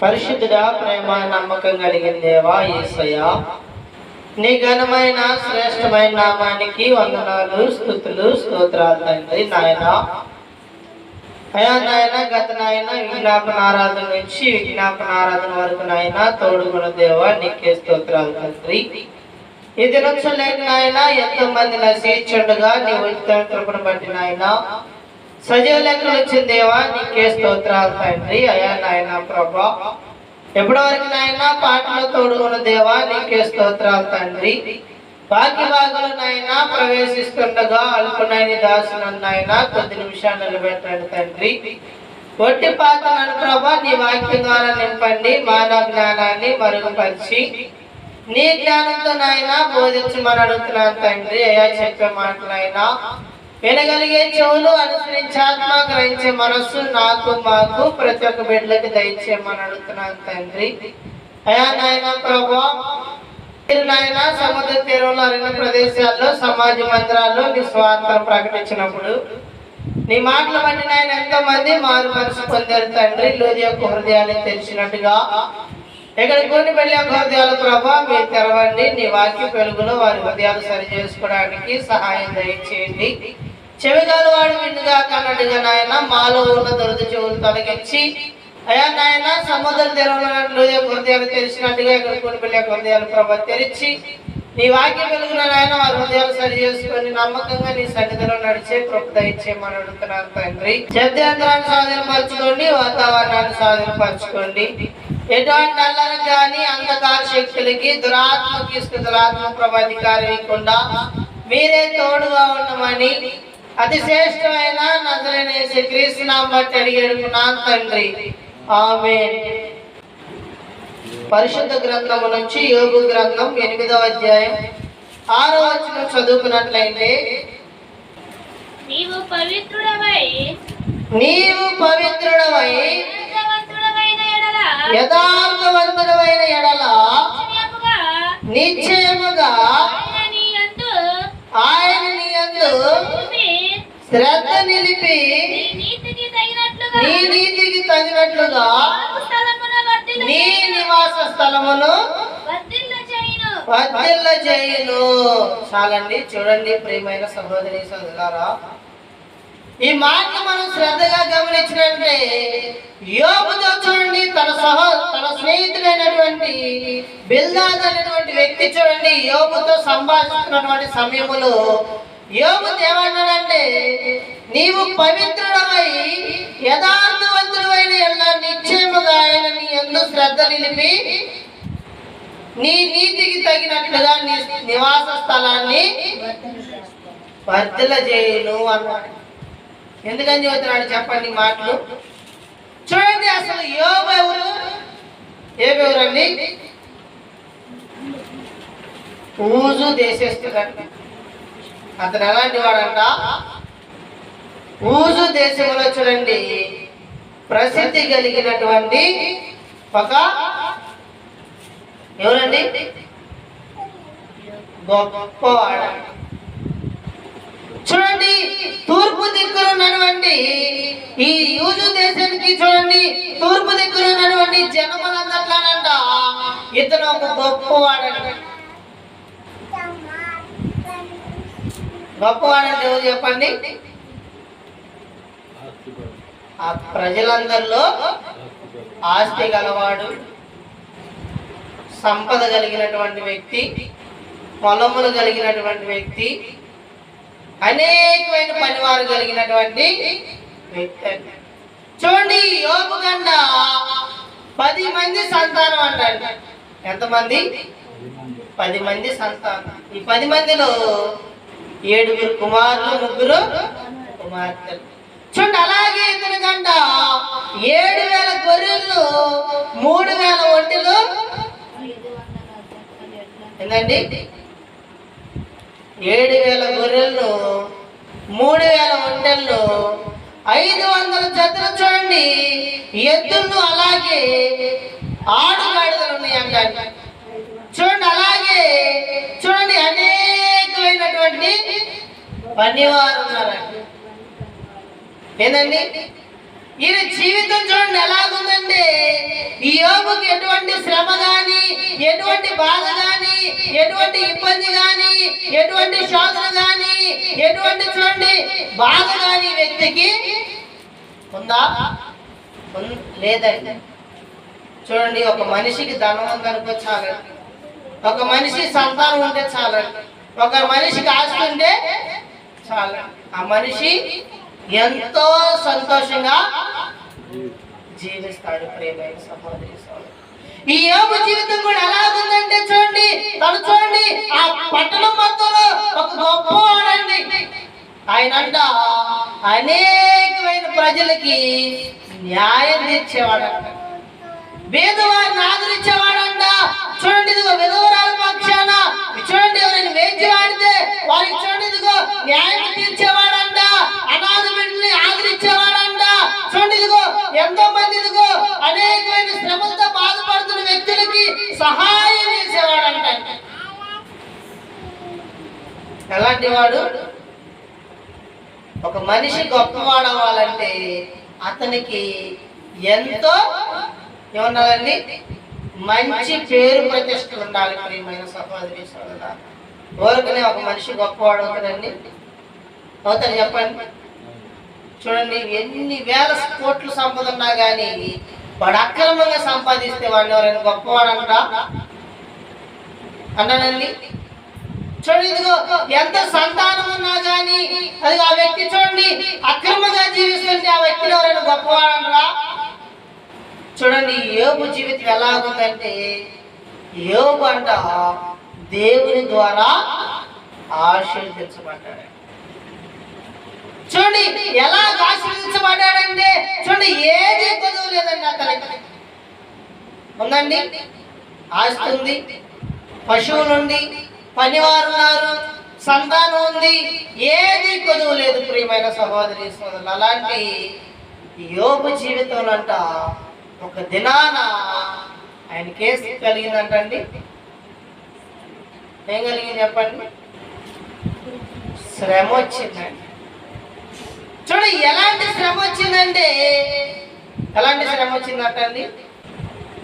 పరిశుద్ధుడా, ప్రేమ నమ్మకం కలిగిన దేవా యేసయ్యా, నీ ఘనమైన శ్రేష్టమైన నామానికి వందనాలు, స్తుతులు, స్తోత్రాలు తండ్రి. నాయన నాయన గత నాయన విజ్ఞాపన ఆరాధన నుంచి విజ్ఞాపన ఆరాధన వరకు నాయన తోడుగుణ దేవా నీకే స్తోత్రాలు తండ్రి. ఈ దినోత్సవం లేక నాయన ఎంతో మంది నశించుండగా నీ ఉచిత కృపను బట్టి నాయన సజీవ లెక్కలు వచ్చిన దేవా నీకే స్తోత్రాలు తండ్రి. నాయన ప్రభా ఎప్పటి వరకు నాయన పాటలో తోడుగున్న దేవా నీకే స్తోత్రాలు తండ్రి. బాకి భాగంలో నాయన ప్రవేశిస్తుండగా అల్పునైన దాసును నాయన కొద్ది నిమిషాలు నిలబెట్టండి తండ్రి. ఒట్టి పాత్రను ప్రభా నీ వాక్యం ద్వారా నింపండి. మానవ జ్ఞానాన్ని మరుగుపరిచి నీ జ్ఞానంతో నాయన బోధించమని అడుగుతున్నాను తండ్రి. చెప్పే మాటలైనా వినగలిగే చెవులు, అనుసరించే ఆత్మ, గ్రహించే మనస్సు నాకు మాకు ప్రతి ఒక్క బిడ్డలకి దయచేయమని అడుగుతున్నాను తండ్రి. నాయన ప్రభా మీరు నాయన సముద్ర తీరంలో అరణ్య ప్రదేశాల్లో సమాజ మందిరాల్లో నీ స్వార్థం ప్రకటించినప్పుడు నీ మాటలు బట్టి నాయన ఎంతో మంది మారు మనసు పొందారు తండ్రి. లోది యొక్క హృదయాన్ని తెలిసినట్టుగా ఇక్కడ కొన్ని పెళ్లి యొక్క హృదయాల ప్రభా మీరు తెరవండి. నీ వాక్య వెలుగులో వారి హృదయాలు సరి చేసుకోవడానికి సహాయం దయచేయండి. చెవిగాలు వాడు విండుగా కన్నట్టుగా నాయన మాలో ఉన్న దురద చెవులు తొలగించి నాయన సముద్ర తీరంలో హృదయాలు తెలిసినట్టుగా ఇక్కడ కొన్ని పెళ్లి యొక్క హృదయాలు ప్రభా తెరిచి నీ వాక్య వెలుగులో నాయన వారి హృదయాలు సరి చేసుకొని నమ్మకంగా నీ సన్నిధిలో నడిచే కృప దయచేయమని అడుగుతున్నాను తండ్రి. శబ్దాంతరాన్ని స్వాధీనపరచుకోండి, వాతావరణాన్ని స్వాధీనపరచుకోండి. ఎటువంటి అల్లరికి కానీ అంధకార శక్తులకి దురాత్మకి స్థితులాత్మ ప్రభాధికారం ఇవ్వకుండా మీరే తోడుగా ఉండమని అతి శ్రేష్టమైన నజరేయుడైన యేసుక్రీస్తు నామమున బట్టి అడిగి అడుగుతున్నాను తండ్రి. ఆమేన్. పరిశుద్ధ గ్రంథము నుంచి యోబు గ్రంథం 8వ అధ్యాయం 6వ వచనం చదువుకున్నట్లయితే, నీవు పవిత్రుడవై యథార్థవంతుడవైన ఎడల నిశ్చయముగా ఆయన నీ యందు శ్రద్ధ నిలిపి నీ నీతికి తగినట్లుగా నీ నివాస స్థలమును వర్ధిల్ల చేయును. చాలండి. చూడండి ప్రియమైన సహోదరి సోదరులారా, ఈ మాటలు మనం శ్రద్ధగా గమనించినంటే యోబుతో చూడండి, తన స్నేహితుడైనటువంటి బిల్దాద్ అనేటువంటి వ్యక్తి చూడండి యోబుతో సంభాషిస్తున్నటువంటి సమయంలో యోబు ఏమన్నాడంటే, నీవు పవిత్రుడవై యథార్థవంతుడైన ఎడల నిశ్చయముగా ఆయన నీ యందు శ్రద్ధ నిలిపి నీ నీతికి తగినట్లుగా నీ నివాస స్థలాన్ని వర్ధిల్ల చేయును అన్నాడు. ఎందుకని చెబుతున్నాడు చెప్పండి మాటలు. చూడండి, అసలు యోబు ఎవరు? ఏవెవరండి? ఊజు దేశస్తుడంట. అతను ఎలాంటి వాడంట? ఊజు దేశంలో చూడండి ప్రసిద్ధి కలిగినటువంటి ఒక ఎవరండి? గొప్పవాడు. చూడండి, తూర్పు దిక్కున ఉన్నటువంటి ఈ యూజు దేశానికి చూడండి తూర్పు దిక్కున ఉన్నటువంటి జనములందట్లానంట ఇతను ఒక గొప్పవాడంట. గొప్పవాడంటే ఎవరు చెప్పండి? ఆ ప్రజలందరిలో ఆస్తి గలవాడు, సంపద కలిగినటువంటి వ్యక్తి, పొలములు కలిగినటువంటి వ్యక్తి, అనేకమైన పనివారు కలిగినటువంటి వ్యక్తి. చూడండి, యోబు కన్న 10 మంది సంతానం అంటాడు. ఎంతమంది? 10 మంది సంతానం. ఈ 10 మందిలో 7 కుమారులు, 3 కుమార్తెలు. చూడండి, అలాగే ఇతని కంట 7,000 గొర్రెలు, 3,000 ఒంటెలు. ఏంటండి? 7,000 గొర్రెలను, 3,000 ఒంటెలను, 500 జతలు. చూడండి, ఎద్దులు, అలాగే ఆడుగాడిదలు ఉన్నాయి అంట. చూడండి, అలాగే చూడండి అనేకమైనటువంటి పనివారు ఉన్నారండి. ఏంటండి? ఈయన జీవితం చూడండి ఎలాగుందండి. ఈ యోగుకి ఎటువంటి శ్రమ గాని, ఎటువంటి బాధ గాని, ఎటువంటి ఇబ్బంది గాని, ఎటువంటి శోధన గాని, ఎటువంటి చూడండి బాధ గాని వ్యక్తికి ఉందా? లేదండి. చూడండి, ఒక మనిషికి ధనం ఉందనుకో చాలండి, ఒక మనిషి సంతానం ఉంటే చాలండి, ఒక మనిషికి ఆస్తి ఉంటే చాలండి, ఆ మనిషి ఎంతో సంతోషంగా జీవిస్తాడు. ప్రియమైన సహోదరి సహోదరులు, ఈ యోబు జీవితం కూడా ఎలాగుందంటే చూడండి, తను చూడండి ఆ పట్టణం మొత్తంలో ఒక గొప్పవాడండి. ఆయనంట అనేకమైన ప్రజలకి న్యాయం తీర్చేవాడంట, పేదవారిని ఆదరించేవాడంట. చూడండి, ఇదిగో విధవరాల పక్షాన చూడండి ఎవరైనా వేచి వాడితే వారికి చూడండి ఇదిగో న్యాయం తీర్చేవాడంట, అనాథ బిడ్డల్ని ఆదరించేవాడంట. చూడండి, ఇదిగో ఎంతో మంది ఇదిగో అనేకమైన శ్రమలతో బాధపడుతున్న వ్యక్తులకి సహాయం చేసేవాడంట. ఎలాంటి వాడు? ఒక మనిషి గొప్పవాడవ్వాలంటే అతనికి ఎంతో ఏమన్నారండి, మంచి పేరు ప్రతిష్టలు ఉండాలి. ప్రియమైన సహోదరి సహోదరులారా, ఊరికనే ఒక మనిషి గొప్పవాడు అవుతాడండి? అవుతాడు చెప్పండి. చూడండి, ఎన్ని వేల కోట్లు సంపద ఉన్నా కానీ వాడు అక్రమంగా సంపాదిస్తే వాడిని ఎవరైనా గొప్పవాడు అంటానండి? చూడండి, ఇదిగో ఎంత సంతానం ఉన్నా కానీ అది ఆ వ్యక్తి చూడండి అక్రమంగా జీవిస్తుంటే ఆ వ్యక్తిని ఎవరైనా గొప్పవాడనరా? చూడండి, యోబు జీవితం ఎలా ఉందంటే, యోబు అంట దేవుని ద్వారా ఆశీర్వదించబడ్డాడు. చూడండి ఎలా ఆశీర్వదించబడ్డాడంటే చూడండి ఏది కొదువు లేదండి అతనికి. ఉందండి, ఆస్తి ఉంది, పశువులుండి, పనివారు ఉన్నారు, సంతానం ఉంది, ఏది కొదువు లేదు. ప్రియమైన సహోదరి సోదరులు, అలాంటి యోబు జీవితంలో అంట ఒక దినాన ఆయన కేసు కలిగిందంటండి. ఏం కలిగింది చెప్పండి? శ్రమ వచ్చిందండి. చూడు ఎలాంటి శ్రమ వచ్చిందంటే, ఎలాంటి శ్రమ వచ్చిందంటండి?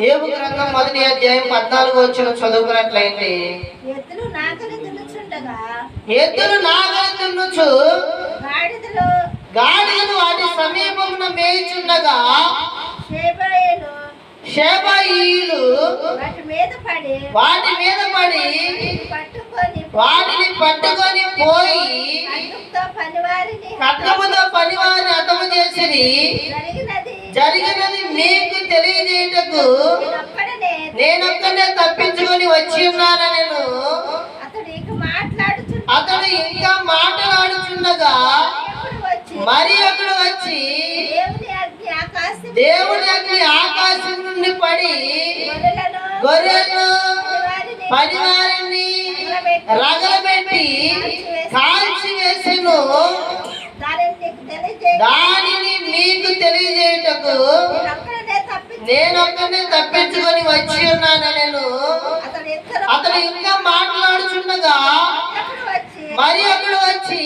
యోబు గ్రంథం 1వ అధ్యాయం 14వ వచనం చదువుకున్నట్లయితే, ఎద్దులు నాగలి దున్నుచు గాడిదలు వాటి సమీపమున మేయుచుండగా షేబాయీలు వాటి మీద పడి వాటిని పట్టుకొని పోయి ఖడ్గముతో పనివారిని హతము చేసిరి. జరిగినది మీకు తెలియజేయటకు నేనొక్కనే తప్పించుకొని వచ్చి ఉన్నాను. నేను అతడు ఇంకా మాట్లాడుచుండగా మరి ఒకడు వచ్చి దేవుని అగ్ని ఆకాశం నుండి పడి గొర్రెలను పనివారిని రగలబెట్టి కాల్చి వేసెను. దానిని మీకు తెలియజేయటకు నేనొక్కనే తప్పించుకొని వచ్చి ఉన్నాను. నేను అతడు ఇంకా మాట్లాడుచుండగా మరి ఒకడు వచ్చి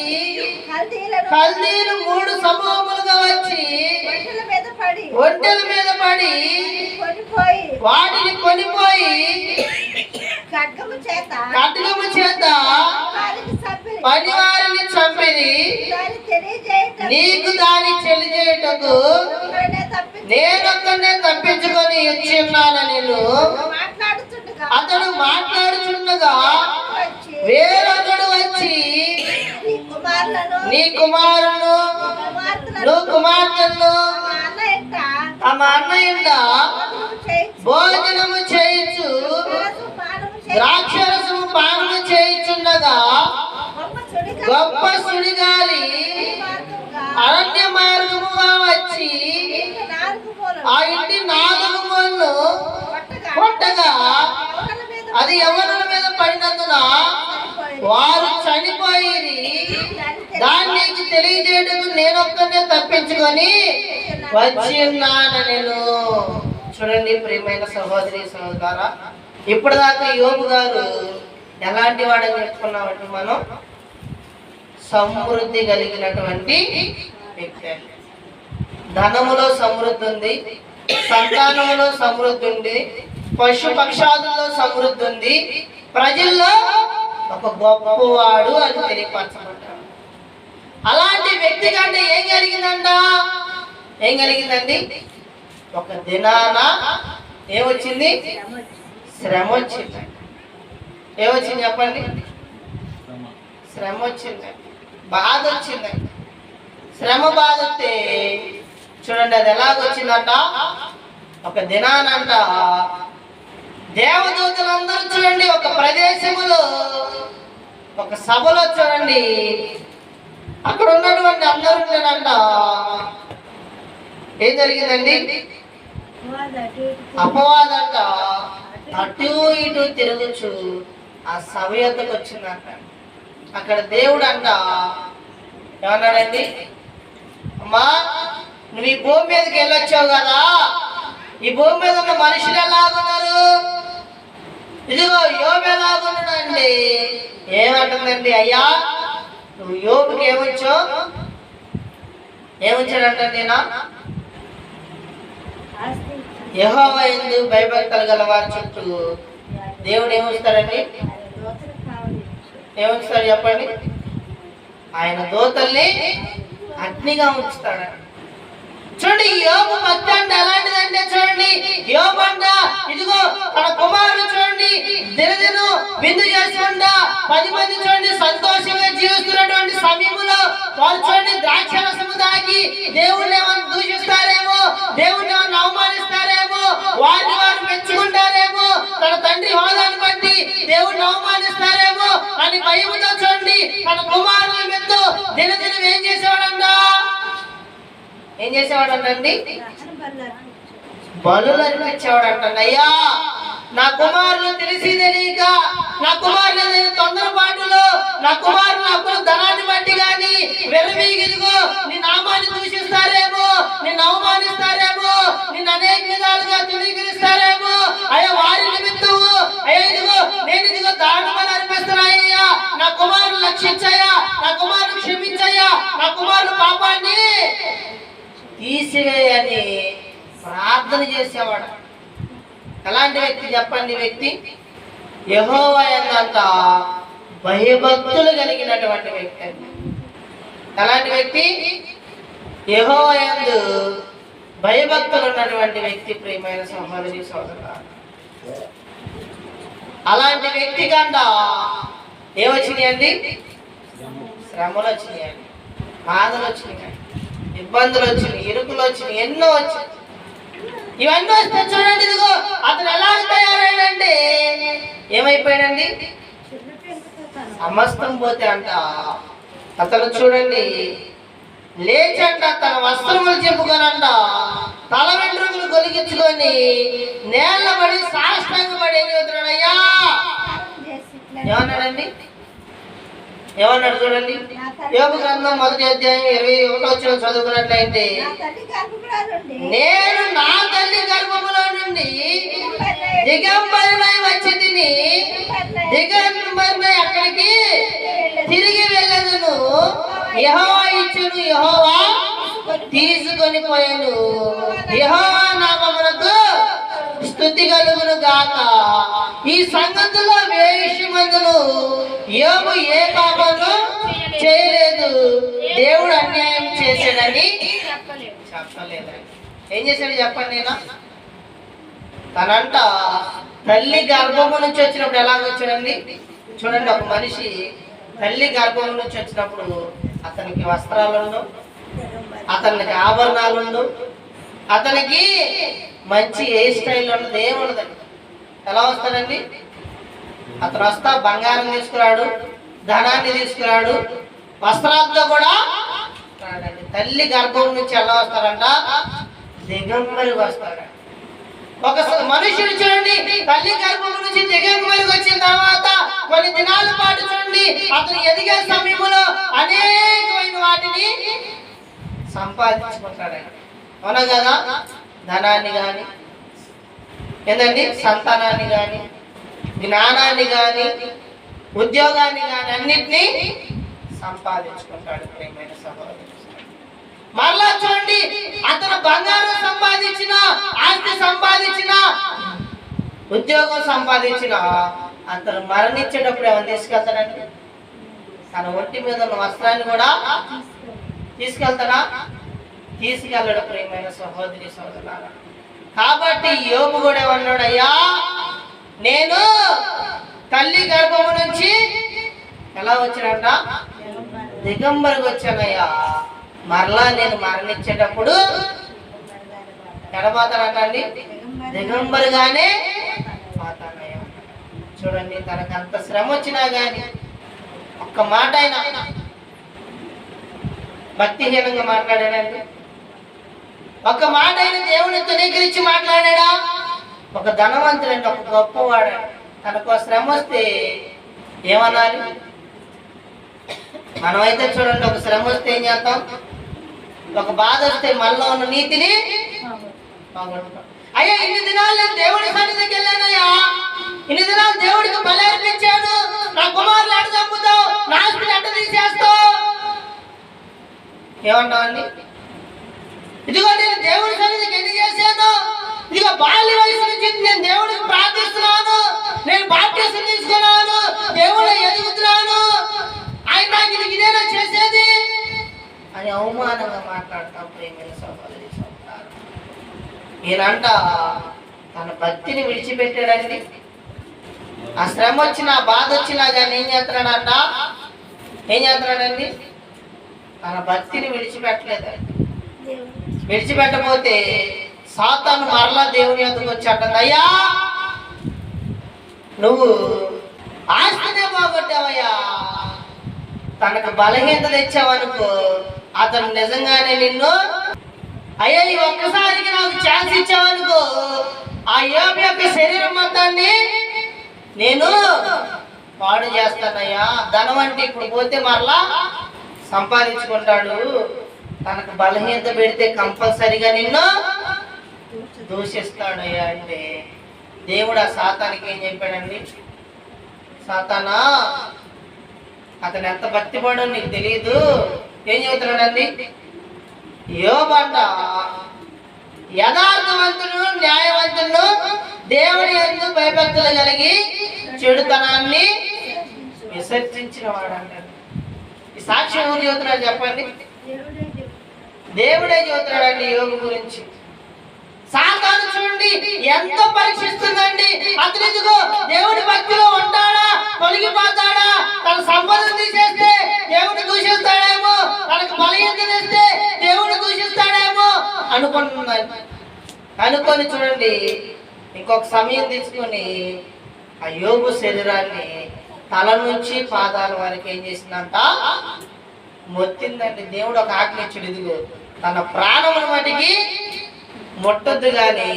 కల్దీలు 3 సమూహములుగా వచ్చి ఒంటెల మీద పడి వాటిని కొనిపోయి ఖడ్గము చేత పనివారిని చంపిరి. నీకు దాని తెలియజేయటకు నేనొక్కనే తప్పించుకొని వచ్చి ఉన్నాను. నేను అతడు మాట్లాడుచుండగా వేరొకడు వచ్చి నీ కుమారులను నువ్వు కుమార్తెలను మా అన్నయ్య భోజనము చేయించు ద్రాక్షరసము పానము చేయించుండగా గొప్ప సుడిగాలి అరణ్య మార్గముగా వచ్చి ఆ ఇంటి 4 మూలలు కొట్టగా అది యవ్వనుల మీద పడినందున వారు చనిపోయిరి. దాన్ని నీకు తెలియజేయటకు నేనొక్కనే తప్పించుకొని వచ్చి ఉన్నాను. నేను చూడండి ప్రియమైన సహోదరి సహోదరా, ఇప్పటిదాకా యోబు గారు ఎలాంటి వాడని చెప్పుకున్నామంటే మనం సమృద్ధి కలిగినటువంటి వ్యక్తి. ధనములో సమృద్ధి ఉంది, సంతానములో సమృద్ధి ఉంది, పశు పక్షాదుల్లో సమృద్ధి ఉంది, ప్రజల్లో ఒక గొప్పవాడు అని తెలియపరచబడ్డాడు. అలాంటి వ్యక్తి కంటే ఏం కలిగిందండి? ఒక దినాన ఏమొచ్చింది? శ్రమ వచ్చింది. ఏమొచ్చింది చెప్పండి? శ్రమ వచ్చింది, బాధ వచ్చింది. శ్రమ బాధ వస్తే చూడండి అది ఎలాగొచ్చిందంట. ఒక దినానంట దేవదూతలందరూ చూడండి ఒక ప్రదేశములో ఒక సభలో చూడండి అక్కడ ఉన్నటువంటి అందరూ ఉండేనంట. ఏం జరిగిందండి? అపవాదంట అటు ఇటు తిరుగుచు ఆ సభ యొద్దకు వచ్చిందంట. అక్కడ దేవుడు అంట ఏమన్నాడండి? అమ్మా, నువ్వు ఈ భూమి మీదకి వెళ్ళొచ్చావు కదా, ఈ భూమి మీద ఉన్న మనుషులు ఎలాగున్నారు? ఇదిగో యోబు ఎలాగున్నాడండి? ఏమంటుందండి? అయ్యా, నువ్వు యోబుకి ఏమొచ్చాడంట? నేనా యెహోవా యందు భయభక్తులు గల వారి చుట్టూ దేవుడు ఏమొస్తాడండి? ఏమొస్తాడు చెప్పండి? ఆయన దూతల్ని అగ్నిగా ఉంచుతాడు. చూడండి యోబు భక్తి అంటే ఎలాంటిదంటే చూడండి, యోబు అంట ఇదిగో తన కుమారుడు చూడండి దినదినం విందు చేసుకుంటా 10 మంది చూడండి సంతోషంగా జీవిస్తున్నటువంటి సమయంలో వాళ్ళు చూడండి ద్రాక్షరసము తాగి దేవుడిని ఏమైనా దూషిస్తారేమో, దేవుడిని ఏమైనా అవమానిస్తారేమో, వారిని వారు మెచ్చుకుంటారేమో, తన తండ్రి హోదాన్ని బట్టి దేవుడిని అవమానిస్తారేమో అని భయముతో చూడండి తన కుమారుల మీద దినదినం ఏం చేసేవాడండి? బలులు అర్పించేవాడంట. అయ్యా, నా కుమారులు తెలిసి తెలియక, నా కుమారులు నేను తొందరపాటులో, నా కుమారులు అప్పుడు ధనాన్ని బట్టి కానీ వెరవీగిదిగో నీ నామాన్ని దూషిస్తారేమో, నిన్ను అవమానిస్తారేమో, నిన్ను అనేక విధాలుగా తృణీకరిస్తారేమో, అయ్యా వారి నిమిత్తము అయ్యా ఇదిగో దాని బలి అర్పిస్తున్నాయ్యా, నా కుమారులు రక్షించయ్యా, నా కుమారులు క్షమించయ్యా, నా కుమారులు పాపాన్ని తీసివేయని ప్రార్థన చేసేవాడు. ఎలాంటి వ్యక్తి చెప్పండి? వ్యక్తి యెహోవా యందంట భయభక్తులు కలిగినటువంటి వ్యక్తి. ఎలాంటి వ్యక్తి? యెహోవా యందు భయభక్తులు ఉన్నటువంటి వ్యక్తి. ప్రియమైన సహోదరి సోదరులారా, అలాంటి వ్యక్తి కంట ఏమొచ్చినాయండి? శ్రమలు వచ్చినాయండి, బాధలు వచ్చినాయి, ఇబ్బందులు వచ్చినాయి, ఇరుకులు వచ్చినాయి, ఎన్నో వచ్చినాయి. ఇవన్నీ వస్తే చూడండి ఇదిగో అతను ఎలా తయారైందంటే ఏమైపోయాడండి? సమస్తం పోతే అంట అతను చూడండి లేచంట తన వస్త్రములు చెప్పుకోనంట తల వెంట్రుకలు గొలిగించుకొని నేల పడి సాష్టాంగపడి ఏం చెబుతున్నాడు? అయ్యా ఏమన్నాడండి? ఏమన్నాడు చూడండి? యోబు గ్రంథం 1వ అధ్యాయం 21వ వచనం చదువుకున్నట్లయితే, నేను నా తల్లి గర్భములో నుండి దిగంబరునై వచ్చి తిని దిగంబరునై అక్కడికి తిరిగి వెళ్ళదును, యెహోవా ఇచ్చును, యెహోవా తీసుకొని పోయాను, యెహోవా నామమునకు స్తుతి కలుగును గాక. ఈ సంగతిలో వేషమందును యోబు ఏ పాపము చేయలేదు, దేవుడు అన్యాయం చేశాడని చెప్పలేదండి. ఏం చేశాడు చెప్పండి? తనంట తల్లి గర్భము నుంచి వచ్చినప్పుడు ఎలాగొచ్చాడండి? చూడండి, ఒక మనిషి తల్లి గర్భం నుంచి వచ్చినప్పుడు అతనికి వస్త్రాలు, అతనికి ఆభరణాలు, అతనికి మంచి హెయిర్ స్టైల్ ఉన్నది ఏమున్నదండి. ఎలా వస్తాడండి? అతను వస్తా బంగారం తీసుకురాడు, ధనాన్ని తీసుకురాడు, వస్త్రాలతో కూడా రాడండి. తల్లి గర్భం నుంచి ఎలా వస్తాడంట? దిగంబరికి వస్తాడు. ఒక మనుషుడు చూడండి తల్లి గర్భం నుంచి దిగంబరికి వచ్చిన తర్వాత కొన్ని దినాల పాటు చూడండి అతను ఎదిగే సమయంలో అనేకమైన వాటిని సంపాదించుకుంటాడండి. అవునా కదా? ధనాన్ని కానీ ఏంటండి, సంతానాన్ని కానీ, జ్ఞానాన్ని కానీ, ఉద్యోగాన్ని కానీ అన్నిటినీ సంపాదించుకుంటాడు. ప్రియమైన సహోదరులు, మరలా చూడండి, అతను బంగారం సంపాదించిన, ఆస్తి సంపాదించిన, ఉద్యోగం సంపాదించిన, అతను మరణించేటప్పుడు ఏమైనా తీసుకెళ్తాడండి? తన ఒంటి మీద ఉన్న వస్త్రాన్ని కూడా తీసుకెళ్తాడా? తీసుకెళ్ళడు ప్రియమైన సహోదరి సహోదరులారా. కాబట్టి యోబు కూడా ఏమన్నాడు, అయ్యా నేను తల్లి గర్భము నుంచి ఎలా వచ్చానంట? దిగంబరికి వచ్చానయ్యా. మరలా నేను మరణించేటప్పుడు ఎడబోతానంటండి, దిగంబరిగానే పోతానయ్యా. చూడండి, తనకంత శ్రమ వచ్చినా గాని ఒక్క మాట అయినా భక్తిహీనంగా మాట్లాడాడండి? ఒక్క మాట అయినా దేవుని తునీకరించి మాట్లాడా? ఒక ధనవంతుడండి, ఒక గొప్పవాడు, తనకు శ్రమ వస్తే ఏమనాలి? మనమైతే చూడండి, ఒక శ్రమ వస్తే ఏం చేస్తాం? ఒక బాధ వస్తే మనలో ఉన్న నీతిని పోగొట్టుతాం. అయ్యా ఇన్ని దినాలు నేను దేవుడి సన్నిధికి వెళ్ళానయ్యా, ఇన్ని దినాలు దేవుడికి బలి అర్పించాను, నా కుమారులు అడ్డు చంపుతావు, నా ఆస్తిని అడ్డు తీసేస్తావు, ఏమంటావండి? ఇదిగో నేను దేవుడి సన్నిధికి ఎన్ని చేశాను, ఇదిగో బాల్య వయసు నుంచి నేను దేవుడికి ప్రార్థిస్తున్నాను, నేను బాప్టిజం తీసుకున్నాను, దేవుడు ఎదుగుతున్నాను, ఆయన నాకు ఇది ఇదేనా చేసేది అని అవమానంగా మాట్లాడతాం ప్రియమైన సహోదరి సహోదరులారా. ఈయనంట తన భక్తిని విడిచిపెట్టాడండి. ఆ శ్రమ వచ్చినా బాధ వచ్చినా కానీ ఏం చేస్తున్నాడండి? తన భక్తిని విడిచిపెట్టలేదండి. విడిచిపెట్టకపోతే సాతాను మరలా దేవుని యొద్దకు వచ్చి అంటుంది, అయ్యా నువ్వు ఆస్తినే పోగొట్టావయ్యా, తనకు బలహీనత తెచ్చావనుకో, అతను నిజంగానే నిన్ను, అయ్యా ఈ ఒక్కసారికి నాకు ఛాన్స్ ఇచ్చావనుకో, ఆ యోబు యొక్క శరీరం మొత్తాన్ని నేను పాడు చేస్తానయ్యా. ధనం అంటే ఇప్పుడు పోతే మరలా సంపాదించుకుంటాడు, తనకు బలహీనత పెడితే కంపల్సరిగా నిన్ను దూషిస్తాడయ్యా అంటే దేవుడు ఆ సాతానికి ఏం చెప్పాడండి? సాతానా, అతను ఎంత భక్తిపడో నీకు తెలియదు. ఏం చెబుతున్నాడండి? యోబంట యథార్థవంతుడు, న్యాయవంతుడు, దేవుని యందు భయభక్తులు కలిగి చెడుతనాన్ని విసర్జించిన వాడు అంటాడు. ఈ సాక్ష్యం ఎవరు చెబుతున్నాడు చెప్పండి? దేవుడే చెబుతున్నాడండి యోబు గురించి. సాతాను చూడండి ఎంత పరీక్షిస్తుందండి. అతను ఇదిగో దేవుడి భక్తిలో ఉంటాడా, తొలగిపోతాడా, తన సంపదను తీసేస్తే దేవుడిని దూషిస్తాడేమో, తనకు బలహీనత తెస్తే దేవుడిని దూషిస్తాడేమో అనుకుంటుందండి. అనుకొని చూడండి ఇంకొక సమయం తీసుకొని ఆ యోబు శరీరాన్ని తల నుంచి పాదాల వరకు ఏం చేసిందంట? మొత్తిందండి. దేవుడు ఒక ఆజ్ఞ ఇచ్చాడు, ఇదిగో తన ప్రాణముల మటికి ముట్టొద్దు కానీ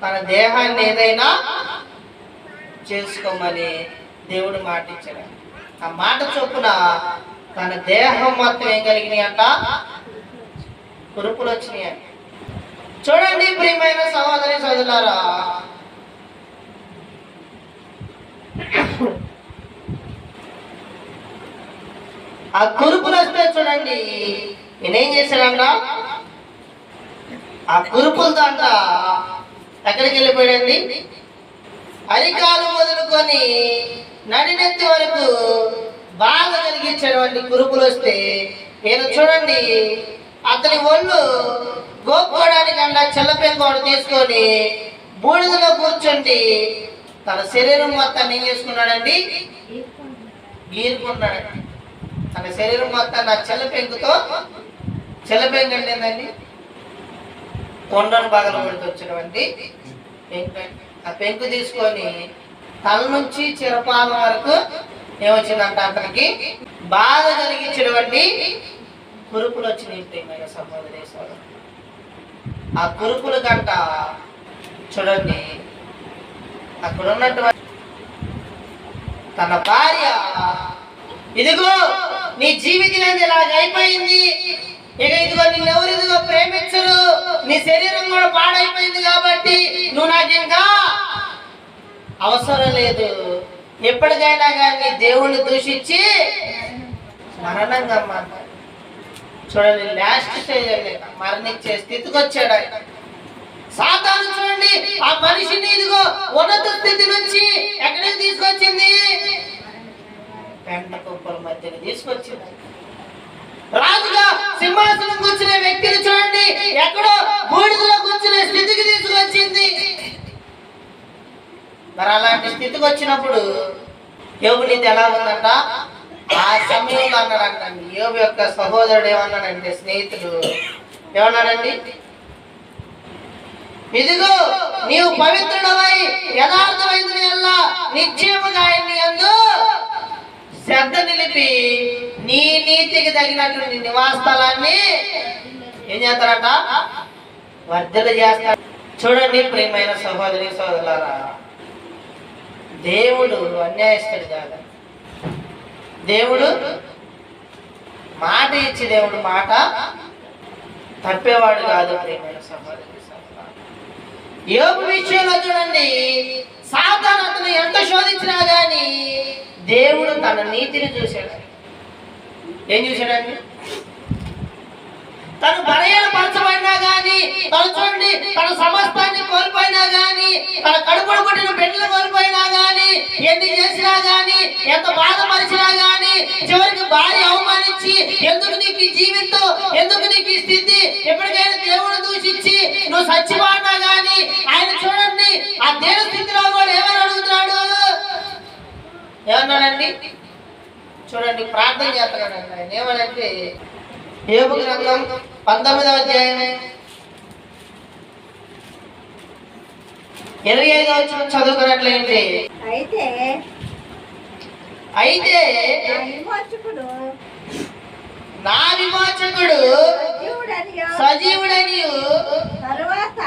తన దేహాన్ని ఏదైనా చేసుకోమని దేవుడు మాట ఇచ్చాడు. ఆ మాట చొప్పున తన దేహం మొత్తం ఏం కలిగినాయి అంట? కురుపులు వచ్చినాయి. చూడండి ప్రియమైన సహోదరి సోదరులారా, ఆ కురుపులు వస్తే చూడండి నేనేం చేశాడంట? ఆ కురుపులతో అంట ఎక్కడికి వెళ్ళిపోయాడండి? అరికాలు మొదలుకొని నడినెత్తి వరకు బాగా కలిగించేటువంటి కురుపులు వస్తే ఈయన చూడండి అతని ఒళ్ళు గోక్కోవడానికి అంట చెల్లపెంకోడు తీసుకొని బూడిదలో కూర్చోండి తన శరీరం మొత్తాన్ని ఏం చేసుకున్నాడండి? గీరుకున్నాడండి. తన శరీరం మొత్తాన్ని ఆ చెల్లపెంకుతో, చెల్లపెంకు అంటే ఏంటండి? కొండను పగలు పెడుతూ వచ్చినటువంటి పెంకు. ఆ పెంకు తీసుకొని తల నుంచి చిరపాల వరకు ఏమొచ్చిందంట? అతనికి బాధ కలిగించినటువంటి కురుపులు వచ్చినాయి ప్రియమైన సహోదరి సోదరులు. ఆ కురుపుల కంట చూడండి అక్కడ ఉన్నటువంటి తన భార్య, ఇదిగో నీ జీవితం అనేది ఇలాగ అయిపోయింది, ఇక ఇదిగో నిన్నెవరు ఇదిగో ప్రేమించరు, నీ శరీరం కూడా పాడైపోయింది కాబట్టి నువ్వు నాకు ఇంకా అవసరం లేదు, ఎప్పటికైనా కానీ దేవుణ్ణి దూషించి మరణంగా మాట్లాడు. చూడండి, లాస్ట్ స్టేజ్ అండి, మరణించే స్థితికి వచ్చాడు ఆయన. సాతాను చూడండి ఆ మనిషిని ఇదిగో ఉన్నత స్థితి నుంచి ఎక్కడికి తీసుకొచ్చింది? పెంట కుప్పల మధ్యని తీసుకొచ్చింది. రాజుగా సింహాసనం కూర్చునే వ్యక్తిని చూడండి ఎక్కడో బూడిదలో కూర్చునే స్థితికి తీసుకొచ్చింది. మరి అలాంటి స్థితికి వచ్చినప్పుడు యోబు నీతి ఎలా ఉందంట? ఆ సమయంలో అన్నాడంటండి, యోబు యొక్క సహోదరుడు ఏమన్నాడంటే, స్నేహితుడు ఏమన్నాడండి? ఇదిగో నీవు పవిత్రుడవై యథార్థమైంది ఎలా నిశ్చయముగా ఆయన్ని యందు శ్రద్ధ నిలిపి నీ నీతికి తగినటువంటి నివాస స్థలాన్ని ఏం చేస్తారట? వర్ధలు చేస్తారు. చూడండి ప్రియమైన సహోదరి సోదరులారా, దేవుడు అన్యాయస్తుడు కాదు. దేవుడు మాట ఇచ్చి దేవుడు మాట తప్పేవాడు కాదు. ప్రియమైన సహోదరి సోదరులారా, యోబు విషయంలో చూడండి, సాతాను అతను ఎంత శోధించినా గాని దేవుడు తన నీతిని చూశాడు. ఏం చూశాడండి? తను బలహీనపరచబడినా గాని, తను చూడండి తన సమస్తాన్ని కోల్పోయినా గాని, తన కడుపును పుట్టిన బిడ్డలు కోల్పోయినా గాని, ఎన్ని చేసినా గాని, ఎంత బాధపరిచినా గాని, చివరికి భార్య అవమానించి ఎందుకు నీకు ఈ జీవితం, ఎందుకు నీకు ఈ స్థితి, ఎప్పటికైనా దేవుడు దూషించి నువ్వు సచ్చివాడినా గాని, ఆయన చూడండి ఆ దేవ స్థితిలో కూడా ఏమని అడుగుతున్నాడు? ఏమన్నాడండి? చూడండి ప్రార్థన చేస్తున్నాడండి ఆయన. ఏమనంటే యోబు గ్రంథం 19వ అధ్యాయం 25వ వచనం చదువుకున్నట్లయితే, అయితే నా విమోచకుడు సజీవుడనియు తరువాత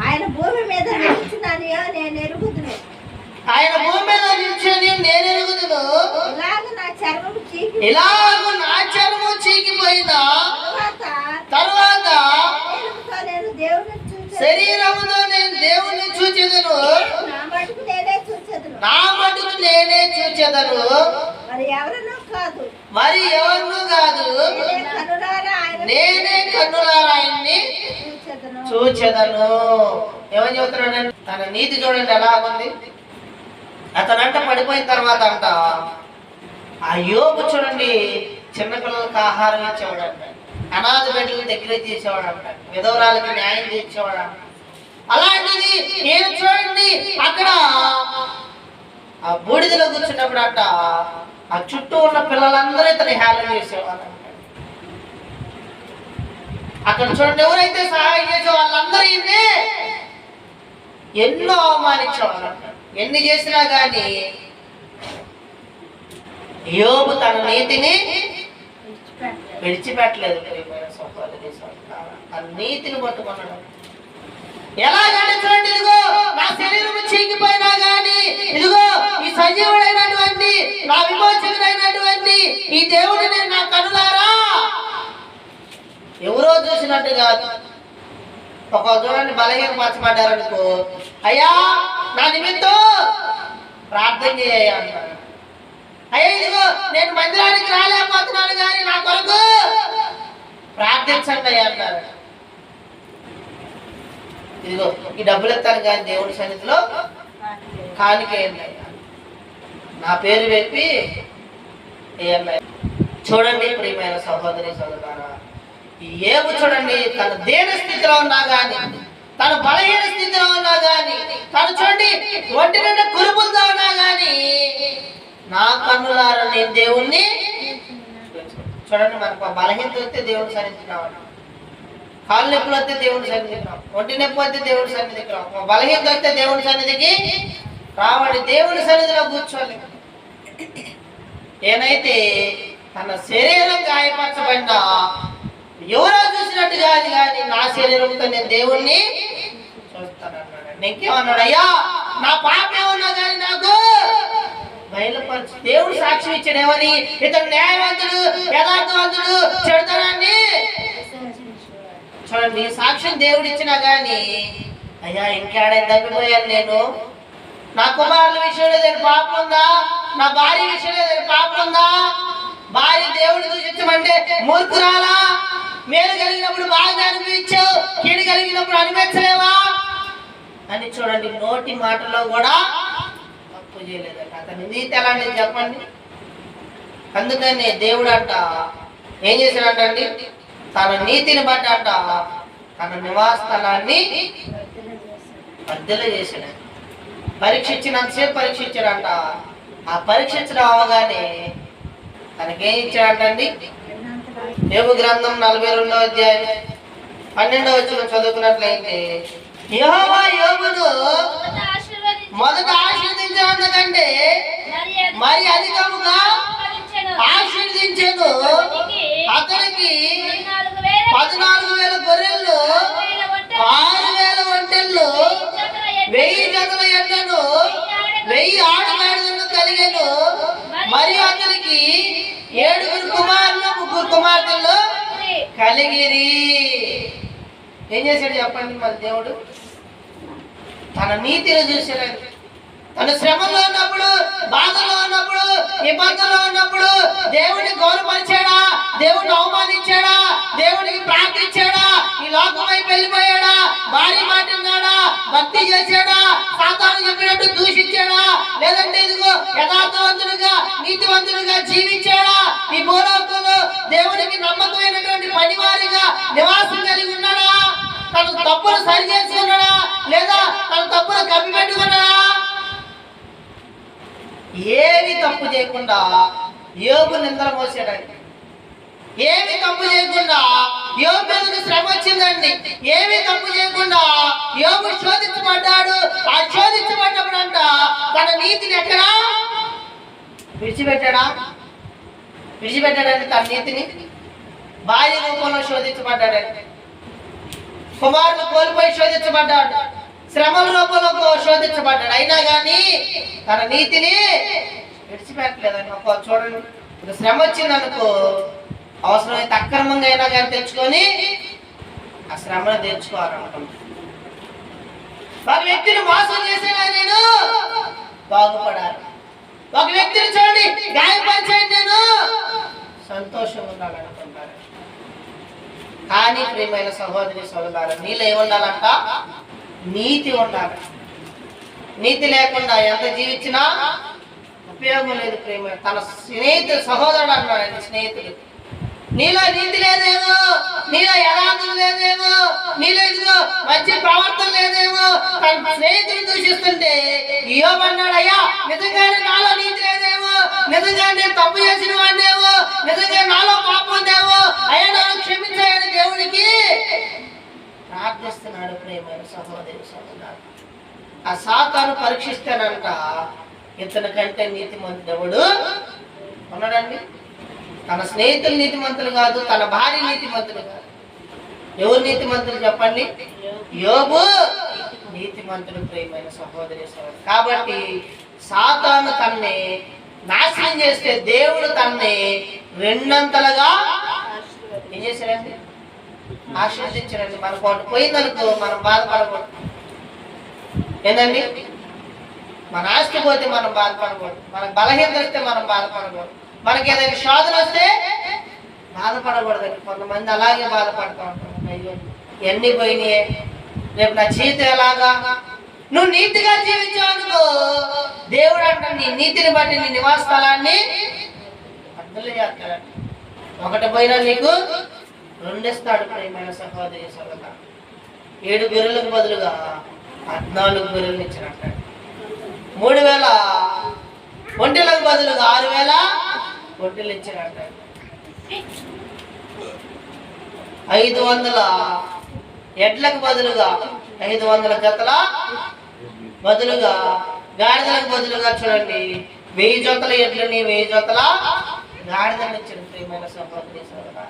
ఆయన భూమి మీద నిలిచిననియో నేను ఎరుగుదును. ఆయన భూమి మీద నిలిచని నేను ఎరుగుదును. ఇలాగూ నా చర్మము చీకిపోయిన తరువాత శరీరముతో నేను దేవుని చూచెదను. నా మటుకు నేనే చూచెదను. మరి ఎవరినూ కాదు, నేనే కన్నులారా ఆయన్ని చూచెదను. ఏమని చెబుతున్నాడు? తన నీతి చూడండి ఎలా ఉంది. అతనంట పడిపోయిన తర్వాత అంట ఆ యోబు చూడండి చిన్నపిల్లలకి ఆహారం ఇచ్చేవాడంట, అనాథ బిడ్డల దగ్గర తీసేవాడంట, విధవరాలకి న్యాయం తీర్చేవాడంట. అలాంటిది నేను చూడండి అక్కడ ఆ బూడిదలో కూర్చున్నప్పుడు అంట ఆ చుట్టూ ఉన్న పిల్లలందరూ ఇతని హేళన చేసేవాళ్ళంట. అక్కడ చూడండి ఎవరైతే సహాయం చేసే వాళ్ళందరూ ఎన్నో అవమానించేవాళ్ళంట. ఎన్ని చేసినా గాని యోబు తన నీతిని విడిచిపెట్టలేదు. తన నీతిని పట్టుకున్నాడు. ఎలాగంటే చూడండి, ఇదిగో నా శరీరం చీకిపోయినా గాని, ఇదిగో ఈ సజీవుడైనటువంటి నా విమోచకుడైనటువంటి ఈ దేవుడిని నా కనులారా ఎవరో చూసినట్టు కాదు. ఒక చూడండి బలహీనపరచబడ్డారనుకో, అయ్యా నా నిమిత్తం ప్రార్థన చేయ అంటారు. అయ్యా ఇదిగో నేను మందిరానికి రాలేకపోతున్నాను కానీ నా కొరకు ప్రార్థించండి అయ్యా అంటారు. ఇదిగో ఈ డబ్బులు ఎత్తాను కానీ దేవుడి సన్నిధిలో కానికేయండి అయ్యా, నా పేరు చెప్పి ఏమయ్యా. చూడండి ప్రియమైన సహోదరి సోదరులారా, యోబు చూడండి తన దేన స్థితిలో ఉన్నా గాని, తన బలహీన స్థితిలో ఉన్నా గాని, తను చూడండి ఒంటి నిండా కురుపులతో ఉన్నా గాని, నా కన్నులారా నేను దేవుణ్ణి చూడండి. మనకు బలహీనత వస్తే దేవుని సన్నిధికి రావాలి, కాళ్ళు నొప్పులు వస్తే దేవుని సన్నిధికి రావు, ఒంటి నొప్పి వస్తే దేవుని సన్నిధికి రావు, బలహీనత వస్తే దేవుని సన్నిధికి రావాలి, దేవుని సన్నిధిలో కూర్చోవాలి. ఏనైతే తన శరీరం గాయపరచబడినా ఎవరో చూసినట్టు కాదు కానీ నా శరీరంతో నేను దేవుణ్ణి చూస్తానన్నాడు. ఇంకేమన్నాడు? అయ్యా నా పాప ఏమన్నా కానీ నాకు బయలుపరచు. దేవుడు సాక్ష్యం ఇచ్చాడేమని, ఇతను న్యాయవంతుడు యథార్థవంతుడు చెడుతానని చూడండి. సాక్ష్యం దేవుడు ఇచ్చినా గాని, అయ్యా ఇంకేడైనా తప్పిపోయాను నేను, నా కుమారుల విషయంలో ఏదైనా పాపం ఉందా, నా భార్య విషయంలో ఏదైనా పాపం ఉందా, భార్య దేవుడు దూషించమంటే మూర్ఖురాలా? మేలు కలిగినప్పుడు బాగా అనిపించావు, కీడు కలిగినప్పుడు అనిపించలేవా అని చూడండి. నోటి మాటలో కూడా తప్పు చేయలేదట. అతని నీతి ఎలాంటిది చెప్పండి. అందుకని దేవుడు అంట ఏం చేశాడంటండి, తన నీతిని బట్టి అంట తన నివాస స్థలాన్ని అద్దెలు చేశాడు. పరీక్షించినంతసేపు పరీక్షించాడంట. ఆ పరీక్షించడం అవగానే తనకేం ఇచ్చాడంటండి. యోబు గ్రంథం 42వ అధ్యాయం 12వ వచనం చదువుకున్నట్లయితే, యెహోవా యోబును మొదట ఆశీర్వదించడం కంటే మరి అధికముగా ఆశీర్వదించెను. అతనికి 14,000 గొర్రెలు, 6,000 ఒంటెళ్ళు, 1000 జతల ఎడ్లను, 1000 ఆడగాడిదలను కలిగెను. మరియు అతనికి 7 కుమారులు, 3 కుమార్తెలు కలిగిరి. ఏం చేశాడు చెప్పండి మరి దేవుడు? తన నీతిని చూశాడు. తన శ్రమలో ఉన్నప్పుడు, బాధలో ఉన్నప్పుడు, ఇబ్బందుల్లో ఉన్నప్పుడు దేవుడిని గౌరవపరిచాడా? దేవుడిని అవమానించాడా? దేవుడికి ప్రార్థించాడా? ఈ లోకం వైపు వెళ్ళిపోయాడా? భార్య మాట విన్నాడా? భక్తి చేశాడా? సాతాను చెప్పినట్టు దూషించాడా? లేదంటే ఇదిగో యథార్థవంతుడుగా నీతివంతుడుగా జీవించాడా? ఈ భూలోకంలో దేవుడికి నమ్మకమైనటువంటి పనివారిగా నివాసం కలిగి ఉన్నాడా? తన తప్పులు సరి చేసుకున్నాడా? లేదా తన తప్పులు కప్పిపెట్టుకున్నాడా? ఏమి తప్పు చేయకుండా యోబు నిందలు మోసాడండి. ఏమి తప్పు చేయకుండా యోబు మీదకి శ్రమ వచ్చిందండి. ఏమి తప్పు చేయకుండా యోబు శోధించబడ్డాడు. ఆ శోధించబడ్డప్పుడు అంట తన నీతిని ఎక్కడా విడిచిపెట్టాడండి. తన నీతిని భార్య రూపంలో శోధించబడ్డాడండి. కుమారులు కోల్పోయి శోధించబడ్డాడు. శ్రమల రూపంలో శోధించబడ్డాడు. అయినా కానీ తన నీతిని విడిచిపెట్టలేదండి. ఒక చూడండి, ఇప్పుడు శ్రమ వచ్చిందనుకో, అవసరమైతే అక్రమంగా అయినా కానీ తెచ్చుకొని ఆ శ్రమను తెచ్చుకోవాలనుకుంటున్నాను. ఒక వ్యక్తిని మోసం చేసేనా నేను బాగుపడాలి. ఒక వ్యక్తిని చూడండి గాయపరిచాను నేను సంతోషంగా ఉండాలనుకుంటాను. కానీ ప్రియమైన సహోదరి సోదరులారా, నీలో ఏముండాలంట? నీతి ఉండాలి. నీతి లేకుండా ఎంత జీవించినా ఉపయోగం లేదు. ప్రేమ తన స్నేహితుడు సహోదరుడు అన్నాడు, స్నేహితుడు నీలో నీతి లేదేమో, నీలో యథార్థం లేదేమో, నీలో ఇదిగో మంచి ప్రవర్తన లేదేమో, తన స్నేహితుడు దూషిస్తుంటే యోబు అన్నాడు, అయ్యా నిజంగానే నాలో నీతి లేదేమో, నిజంగా నేను తప్పు చేసిన వాడినేమో, నిజంగా నాలో పాపం ఉందేమో, అయ్యా నన్ను క్షమించాయని దేవుడికి ప్రార్థిస్తున్నాడు. ప్రేమైన సహోదరి సహోదరుడు, ఆ సాతాను పరీక్షిస్తానంట ఇతని కంటే నీతిమంతుడు ఎవడు ఉన్నాడండి? తన స్నేహితులు నీతిమంతులు కాదు, తన భార్య నీతిమంతులు కాదు. ఎవరు నీతిమంతులు చెప్పండి? యోబు నీతిమంతుడు. ప్రియమైన సహోదరి సహోదరుడు, కాబట్టి సాతాను తన్ని నాశనం చేస్తే దేవుడు తన్ని రెండంతలుగా ఏం చేశాడండి? ఆశీర్వదించాడండి. మనకు ఒకటి పోయిందనుకో మనం బాధపడకూడదు. ఏందండి? మన ఆస్తి పోతే మనం బాధపడకూడదు. మనకు బలహీనత వస్తే మనం బాధపడకూడదు. మనకి ఏదైనా శోధన వస్తే బాధపడకూడదండి. కొంతమంది అలాగే బాధపడుతూ ఉంటారు, అయ్యో ఎన్ని పోయినాయే, రేపు నా జీవితం ఎలాగా? నువ్వు నీతిగా జీవించావనుకో దేవుడు అంట నీ నీతిని బట్టి నీ నివాస స్థలాన్ని అద్దెలు చేస్తాడండి. ఒకటి పోయినా నీకు రెండిస్తాడు. ప్రియమైన సహోదరి సహోదరుడు, 7 గొర్రెలకు బదులుగా 14 గొర్రెలు ఇచ్చినట్ట. 3,000 ఒంటెలకు బదులుగా 6,000 ఒంటెలు ఇచ్చినట్ట. 500 ఎడ్లకు బదులుగా 500 జతల బదులుగా గాడిదలకు బదులుగా చూడండి 1000 జతల ఎడ్లని 1000 జతల గాడిదలను ఇచ్చిన. ప్రియమైన సహోదరి సహోదరుడు,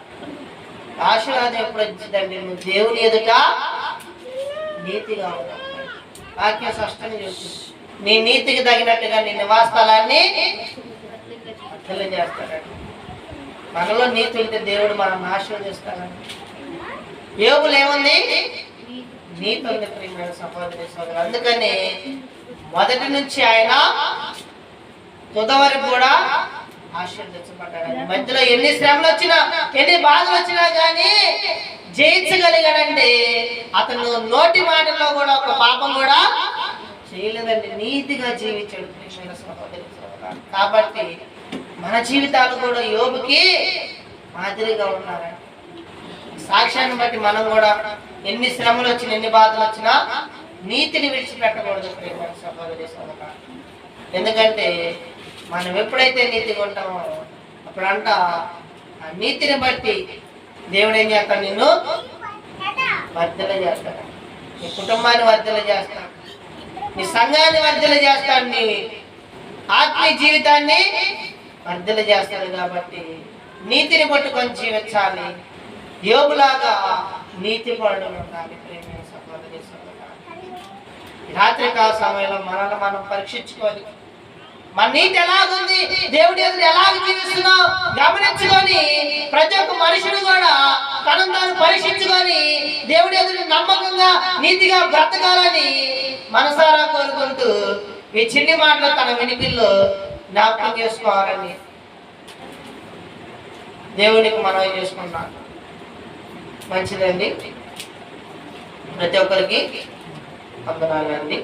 ఆశీర్వాదం ఎప్పుడు వచ్చిందండి? నువ్వు దేవుని ఎదుట నీతిగా ఉన్నావు. వాక్యం స్పష్టంగా చెప్తుంది, నీ నీతికి తగినట్టుగా నీ నివాస స్థలాన్ని తెలియజేస్తాడండి. మనలో నీతి ఉంటే దేవుడు మనం ఆశీర్వదిస్తాడండి. యోబులో ఏముంది? నీతి ఉంది. ప్రియమైన సహోదరి సోదరులు, అందుకని మొదటి నుంచి ఆయన తుద వరకు కూడా ఆశీర్వదించబడ్డాడు. మధ్యలో ఎన్ని శ్రమలు వచ్చినా ఎన్ని బాధలు వచ్చినా కానీ జయించగలిగాడంటే అతను నోటి మాటల్లో కూడా ఒక పాపం కూడా చేయలేదండి. నీతిగా జీవించాడు. కాబట్టి మన జీవితాలు కూడా యోబుకి మాదిరిగా ఉన్నారండి. సాక్ష్యాన్ని బట్టి మనం కూడా ఎన్ని శ్రమలు వచ్చినా ఎన్ని బాధలు వచ్చినా నీతిని విడిచిపెట్టకూడదు సహోదరి సోదరా. ఎందుకంటే మనం ఎప్పుడైతే నీతిగా ఉంటామో అప్పుడంట ఆ నీతిని బట్టి దేవుడు ఏం చేస్తాడు? నిన్ను వర్ధల చేస్తాడు, నీ కుటుంబాన్ని వర్ధల చేస్తాడు, నీ సంఘాన్ని వర్ధల చేస్తాడు, నీ ఆత్మీయ జీవితాన్ని వర్ధల చేస్తాడు. కాబట్టి నీతిని పట్టుకొని జీవించాలి. యోబులాగా నీతి పరుడు ఉండాలి. ప్రేమ సహోదరి సోదరా, రాత్రికాల సమయంలో మనల్ని మనం పరీక్షించుకోవాలి. మన నీతి ఎలాగుంది, దేవుడి ఎదురు ఎలాగ జీవిస్తున్నాం గమనించుకొని ప్రతి ఒక్క మనుషుడు కూడా తనను తాను పరీక్షించుకొని దేవుడి ఎదురు నమ్మకంగా నీతిగా బ్రతకాలని మనసారా కోరుకుంటూ ఈ చిన్ని మాటలు తన వినికిల్లో జ్ఞాపకం చేసుకోవాలని దేవునికి మనవి చేసుకున్నాను. మంచిదండి. ప్రతి ఒక్కరికి వందనాలండి.